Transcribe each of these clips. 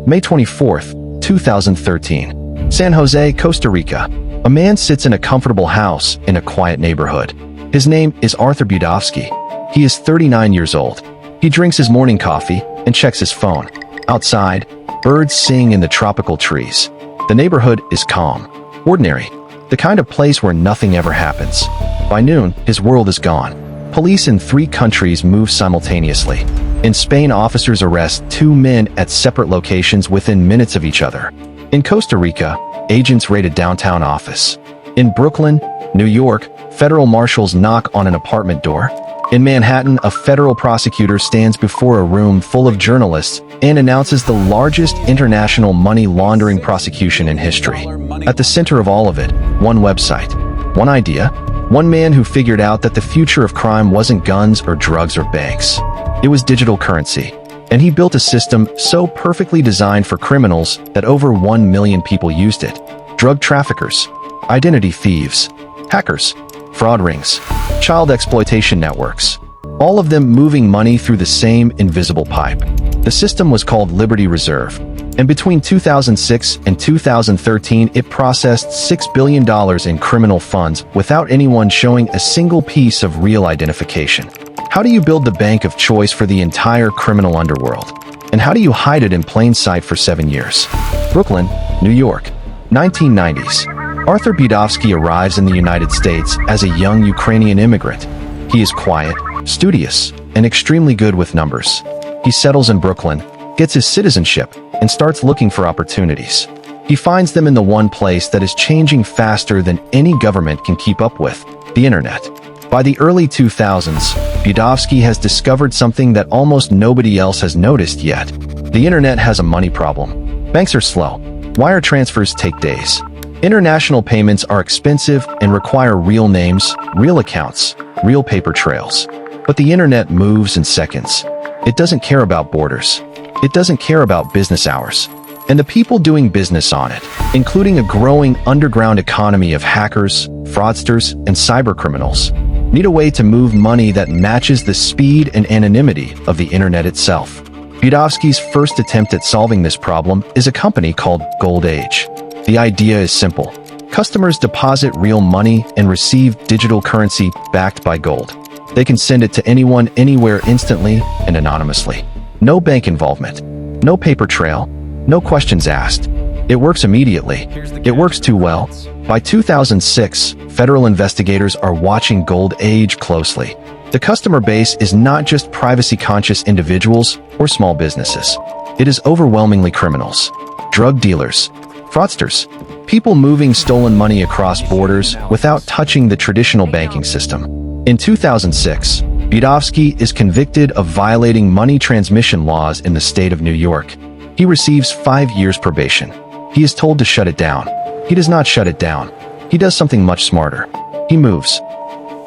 May 24th, 2013. San Jose, Costa Rica. A man sits in a comfortable house in a quiet neighborhood. His name is Arthur Budovsky. He is 39 years old. He drinks his morning coffee and checks his phone. Outside, birds sing in the tropical trees. The neighborhood is calm, ordinary, the kind of place where nothing ever happens. By noon, his world is gone. Police in 3 countries move simultaneously. In Spain, officers arrest 2 men at separate locations within minutes of each other. In Costa Rica, agents raid a downtown office. In Brooklyn, New York, federal marshals knock on an apartment door. In Manhattan, a federal prosecutor stands before a room full of journalists and announces the largest international money laundering prosecution in history. At the center of all of it, one website, one idea, one man who figured out that the future of crime wasn't guns or drugs or banks. It was digital currency. And he built a system so perfectly designed for criminals that over 1 million people used it. Drug traffickers, identity thieves, hackers, fraud rings, child exploitation networks, all of them moving money through the same invisible pipe. The system was called Liberty Reserve, and between 2006 and 2013 it processed $6 billion in criminal funds without anyone showing a single piece of real identification. How do you build the bank of choice for the entire criminal underworld? And how do you hide it in plain sight for 7 years? Brooklyn, New York, 1990s. Arthur Budovsky arrives in the United States as a young Ukrainian immigrant. He is quiet, studious, and extremely good with numbers. He settles in Brooklyn, gets his citizenship, and starts looking for opportunities. He finds them in the one place that is changing faster than any government can keep up with, the internet. By the early 2000s, Budovsky has discovered something that almost nobody else has noticed yet. The internet has a money problem. Banks are slow. Wire transfers take days. International payments are expensive and require real names, real accounts, real paper trails. But the internet moves in seconds. It doesn't care about borders. It doesn't care about business hours. And the people doing business on it, including a growing underground economy of hackers, fraudsters, and cybercriminals, need a way to move money that matches the speed and anonymity of the internet itself. Budovsky's first attempt at solving this problem is a company called Gold Age. The idea is simple. Customers deposit real money and receive digital currency backed by gold. They can send it to anyone, anywhere instantly and anonymously. No bank involvement, no paper trail, no questions asked. It works immediately. It works too well. By 2006, federal investigators are watching Gold Age closely. The customer base is not just privacy-conscious individuals or small businesses. It is overwhelmingly criminals, drug dealers, fraudsters, people moving stolen money across borders without touching the traditional banking system. In 2006, Budovsky is convicted of violating money transmission laws in the state of New York. He receives 5 years probation. He is told to shut it down. He does not shut it down. He does something much smarter. He moves.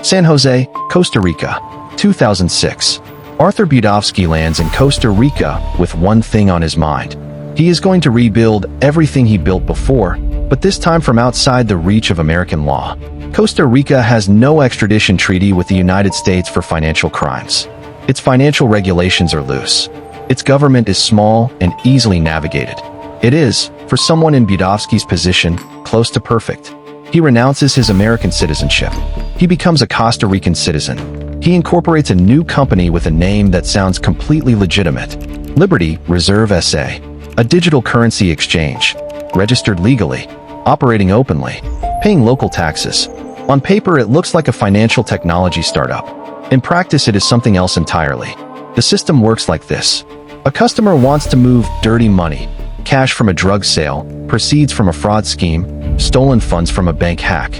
San Jose, Costa Rica, 2006. Arthur Budovsky lands in Costa Rica with one thing on his mind. He is going to rebuild everything he built before, but this time from outside the reach of American law. Costa Rica has no extradition treaty with the United States for financial crimes. Its financial regulations are loose. Its government is small and easily navigated. It is, for someone in Budovsky's position, close to perfect. He renounces his American citizenship. He becomes a Costa Rican citizen. He incorporates a new company with a name that sounds completely legitimate. Liberty Reserve SA. A digital currency exchange. Registered legally. Operating openly. Paying local taxes. On paper, it looks like a financial technology startup. In practice, it is something else entirely. The system works like this. A customer wants to move dirty money, cash from a drug sale, proceeds from a fraud scheme, stolen funds from a bank hack.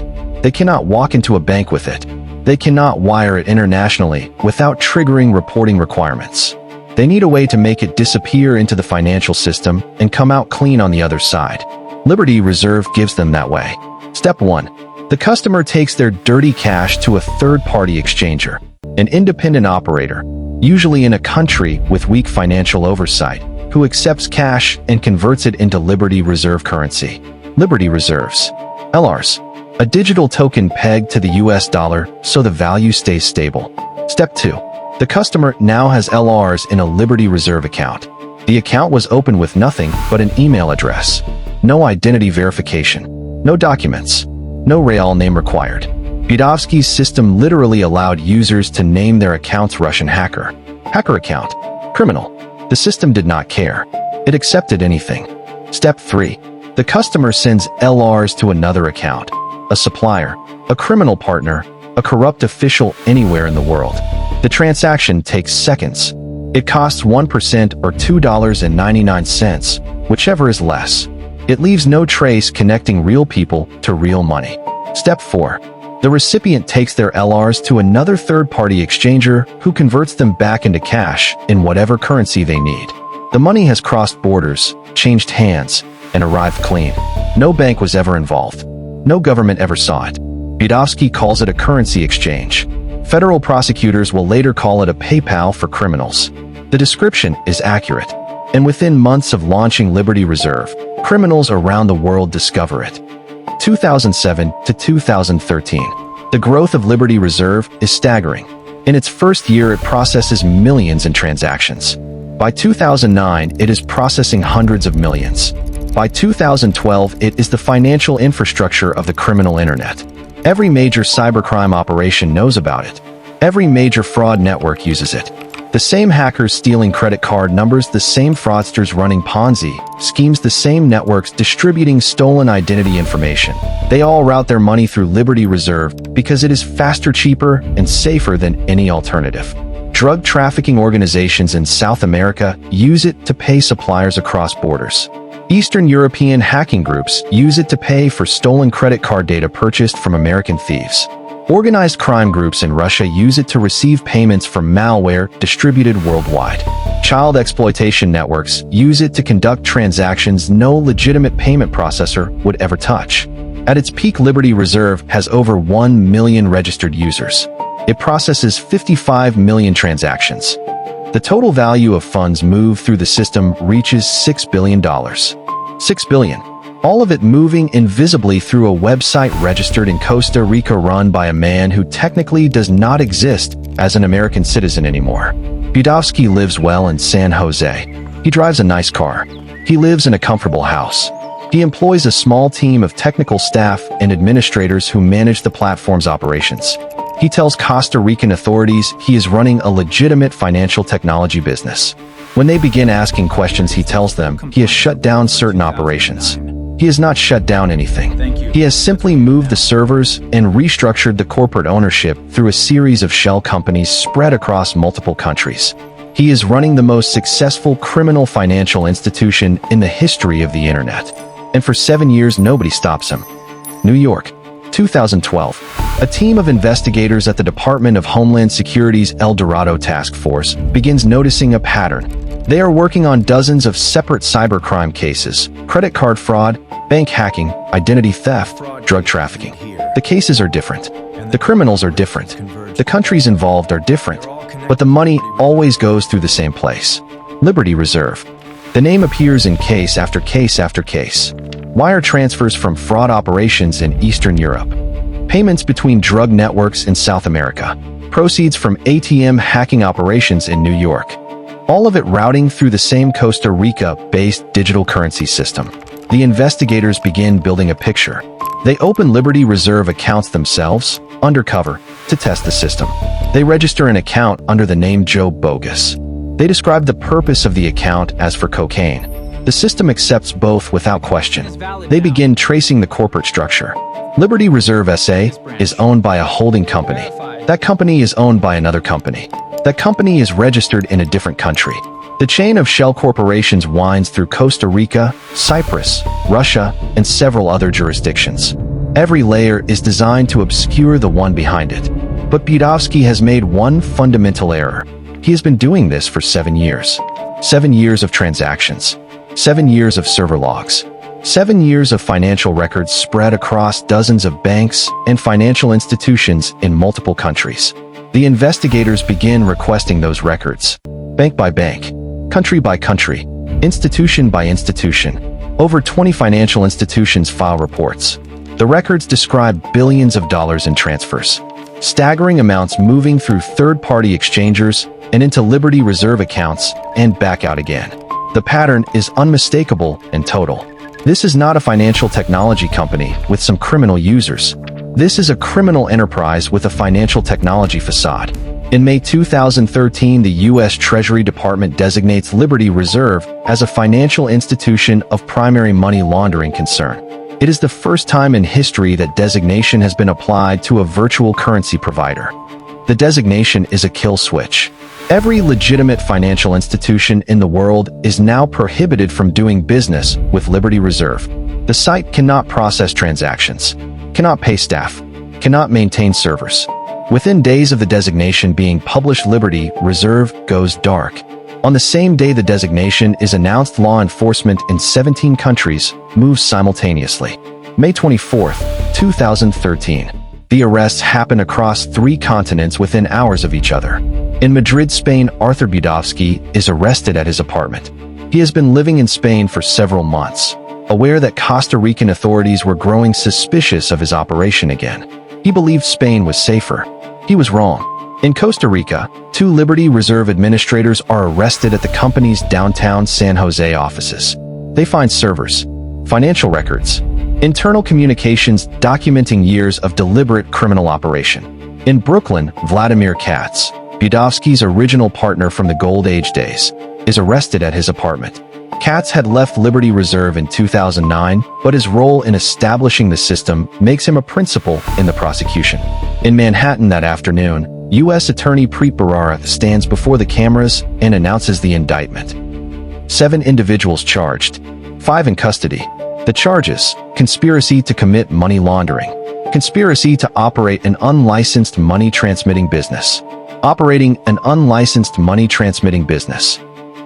They cannot walk into a bank with it. They cannot wire it internationally without triggering reporting requirements. They need a way to make it disappear into the financial system and come out clean on the other side. Liberty Reserve gives them that way. Step 1. The customer takes their dirty cash to a third-party exchanger, an independent operator, usually in a country with weak financial oversight, who accepts cash and converts it into Liberty Reserve currency. Liberty Reserves. LRs. A digital token pegged to the US dollar so the value stays stable. Step 2. The customer now has LRs in a Liberty Reserve account. The account was opened with nothing but an email address. No identity verification. No documents. No real name required. Budovsky's system literally allowed users to name their account's Russian hacker account, criminal. The system did not care. It accepted anything. Step 3. The customer sends LRs to another account, a supplier, a criminal partner, a corrupt official anywhere in the world. The transaction takes seconds. It costs 1% or $2.99, whichever is less. It leaves no trace connecting real people to real money. Step 4. The recipient takes their LRs to another third-party exchanger who converts them back into cash in whatever currency they need. The money has crossed borders, changed hands, and arrived clean. No bank was ever involved. No government ever saw it. Budovsky calls it a currency exchange. Federal prosecutors will later call it a PayPal for criminals. The description is accurate. And within months of launching Liberty Reserve, criminals around the world discover it. 2007 to 2013. The growth of Liberty Reserve is staggering. In its first year, it processes millions in transactions. By 2009, it is processing hundreds of millions. By 2012, it is the financial infrastructure of the criminal internet. Every major cybercrime operation knows about it. Every major fraud network uses it. The same hackers stealing credit card numbers, the same fraudsters running Ponzi schemes, the same networks distributing stolen identity information. They all route their money through Liberty Reserve because it is faster, cheaper, and safer than any alternative. Drug trafficking organizations in South America use it to pay suppliers across borders. Eastern European hacking groups use it to pay for stolen credit card data purchased from American thieves. Organized crime groups in Russia use it to receive payments from malware distributed worldwide. Child exploitation networks use it to conduct transactions no legitimate payment processor would ever touch. At its peak, Liberty Reserve has over 1 million registered users. It processes 55 million transactions. The total value of funds moved through the system reaches $6 billion. $6 billion. All of it moving invisibly through a website registered in Costa Rica, run by a man who technically does not exist as an American citizen anymore. Budovsky lives well in San Jose. He drives a nice car. He lives in a comfortable house. He employs a small team of technical staff and administrators who manage the platform's operations. He tells Costa Rican authorities he is running a legitimate financial technology business. When they begin asking questions, he tells them he has shut down certain operations. He has not shut down anything. He has simply moved the servers and restructured the corporate ownership through a series of shell companies spread across multiple countries. He is running the most successful criminal financial institution in the history of the internet. And for 7 years, nobody stops him. New York, 2012. A team of investigators at the Department of Homeland Security's El Dorado Task Force begins noticing a pattern. They are working on dozens of separate cybercrime cases: credit card fraud, bank hacking, identity theft, drug trafficking. The cases are different. The criminals are different. The countries involved are different. But the money always goes through the same place: Liberty Reserve. The name appears in case after case after case. Wire transfers from fraud operations in Eastern Europe. Payments between drug networks in South America. Proceeds from ATM hacking operations in New York. All of it routing through the same Costa Rica-based digital currency system. The investigators begin building a picture. They open Liberty Reserve accounts themselves, undercover, to test the system. They register an account under the name Joe Bogus. They describe the purpose of the account as for cocaine. The system accepts both without question. They begin tracing the corporate structure. Liberty Reserve SA is owned by a holding company. That company is owned by another company. That company is registered in a different country. The chain of shell corporations winds through Costa Rica, Cyprus, Russia, and several other jurisdictions. Every layer is designed to obscure the one behind it. But Budovsky has made one fundamental error. He has been doing this for 7 years. 7 years of transactions. 7 years of server logs. 7 years of financial records spread across dozens of banks and financial institutions in multiple countries. The investigators begin requesting those records, bank by bank, country by country, institution by institution. Over 20 financial institutions file reports. The records describe billions of dollars in transfers, staggering amounts moving through third-party exchangers and into Liberty Reserve accounts and back out again. The pattern is unmistakable and total. This is not a financial technology company with some criminal users. This is a criminal enterprise with a financial technology facade. In May 2013, the U.S. Treasury Department designates Liberty Reserve as a financial institution of primary money laundering concern. It is the first time in history that designation has been applied to a virtual currency provider. The designation is a kill switch. Every legitimate financial institution in the world is now prohibited from doing business with Liberty Reserve. The site cannot process transactions, cannot pay staff, cannot maintain servers. Within days of the designation being published, Liberty Reserve goes dark. On the same day the designation is announced, law enforcement in 17 countries moves simultaneously. May 24, 2013. The arrests happen across 3 continents within hours of each other. In Madrid, Spain, Arthur Budovsky is arrested at his apartment. He has been living in Spain for several months, aware that Costa Rican authorities were growing suspicious of his operation again. He believed Spain was safer. He was wrong. In Costa Rica, 2 Liberty Reserve administrators are arrested at the company's downtown San Jose offices. They find servers, financial records, internal communications documenting years of deliberate criminal operation. In Brooklyn, Vladimir Katz, Budovsky's original partner from the Gold Age days, is arrested at his apartment. Katz had left Liberty Reserve in 2009, but his role in establishing the system makes him a principal in the prosecution. In Manhattan that afternoon, U.S. Attorney Preet Bharara stands before the cameras and announces the indictment. 7 individuals charged, 5 in custody. The charges: conspiracy to commit money laundering, conspiracy to operate an unlicensed money transmitting business, operating an unlicensed money transmitting business.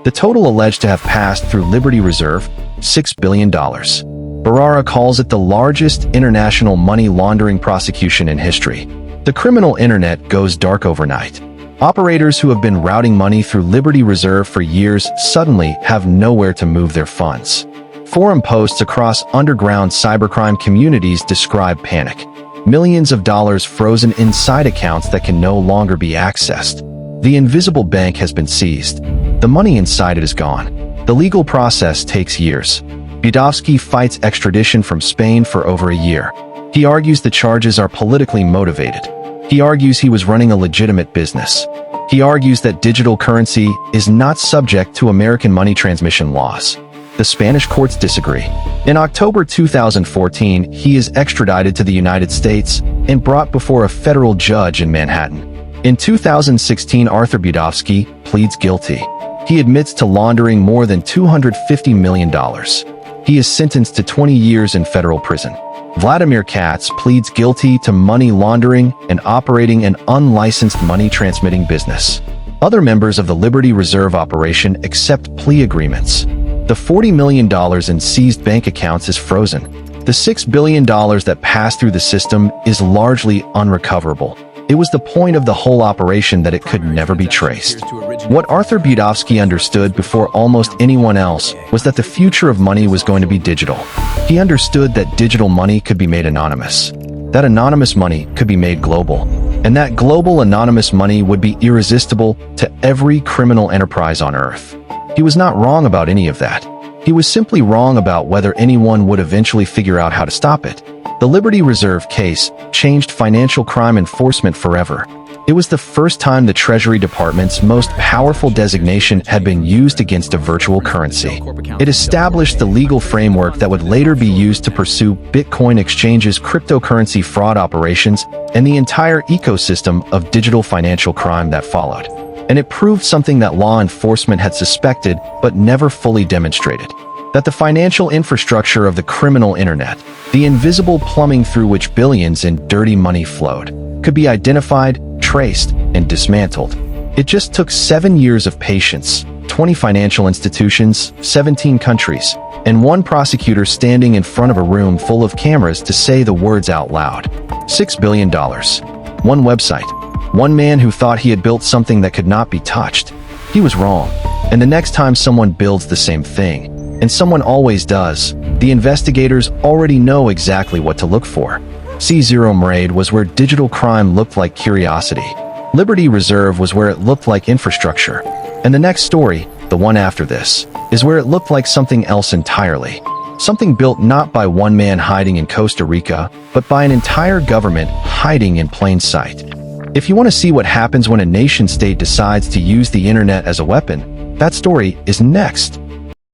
The total alleged to have passed through Liberty Reserve, $6 billion. Bharara calls it the largest international money laundering prosecution in history. The criminal internet goes dark overnight. Operators who have been routing money through Liberty Reserve for years suddenly have nowhere to move their funds. Forum posts across underground cybercrime communities describe panic. Millions of dollars frozen inside accounts that can no longer be accessed. The invisible bank has been seized. The money inside it is gone. The legal process takes years. Budovsky fights extradition from Spain for over a year. He argues the charges are politically motivated. He argues he was running a legitimate business. He argues that digital currency is not subject to American money transmission laws. The Spanish courts disagree. In October 2014, he is extradited to the United States and brought before a federal judge in Manhattan. In 2016, Arthur Budovsky pleads guilty. He admits to laundering more than $250 million. He is sentenced to 20 years in federal prison. Vladimir Katz pleads guilty to money laundering and operating an unlicensed money transmitting business. Other members of the Liberty Reserve operation accept plea agreements. The $40 million in seized bank accounts is frozen. The $6 billion that passed through the system is largely unrecoverable. It was the point of the whole operation that it could never be traced. What Arthur Budovsky understood before almost anyone else was that the future of money was going to be digital. He understood that digital money could be made anonymous, that anonymous money could be made global, and that global anonymous money would be irresistible to every criminal enterprise on Earth. He was not wrong about any of that. He was simply wrong about whether anyone would eventually figure out how to stop it. The Liberty Reserve case changed financial crime enforcement forever. It was the first time the Treasury Department's most powerful designation had been used against a virtual currency. It established the legal framework that would later be used to pursue Bitcoin exchanges, cryptocurrency fraud operations, and the entire ecosystem of digital financial crime that followed. And it proved something that law enforcement had suspected but never fully demonstrated: that the financial infrastructure of the criminal internet, the invisible plumbing through which billions in dirty money flowed, could be identified, traced, and dismantled. It just took 7 years of patience, 20 financial institutions, 17 countries, and one prosecutor standing in front of a room full of cameras to say the words out loud. $6 billion. One website. One man who thought he had built something that could not be touched. He was wrong. And the next time someone builds the same thing, and someone always does, the investigators already know exactly what to look for. C0 Mraid was where digital crime looked like curiosity. Liberty Reserve was where it looked like infrastructure. And the next story, the one after this, is where it looked like something else entirely. Something built not by one man hiding in Costa Rica, but by an entire government hiding in plain sight. If you want to see what happens when a nation-state decides to use the internet as a weapon, that story is next.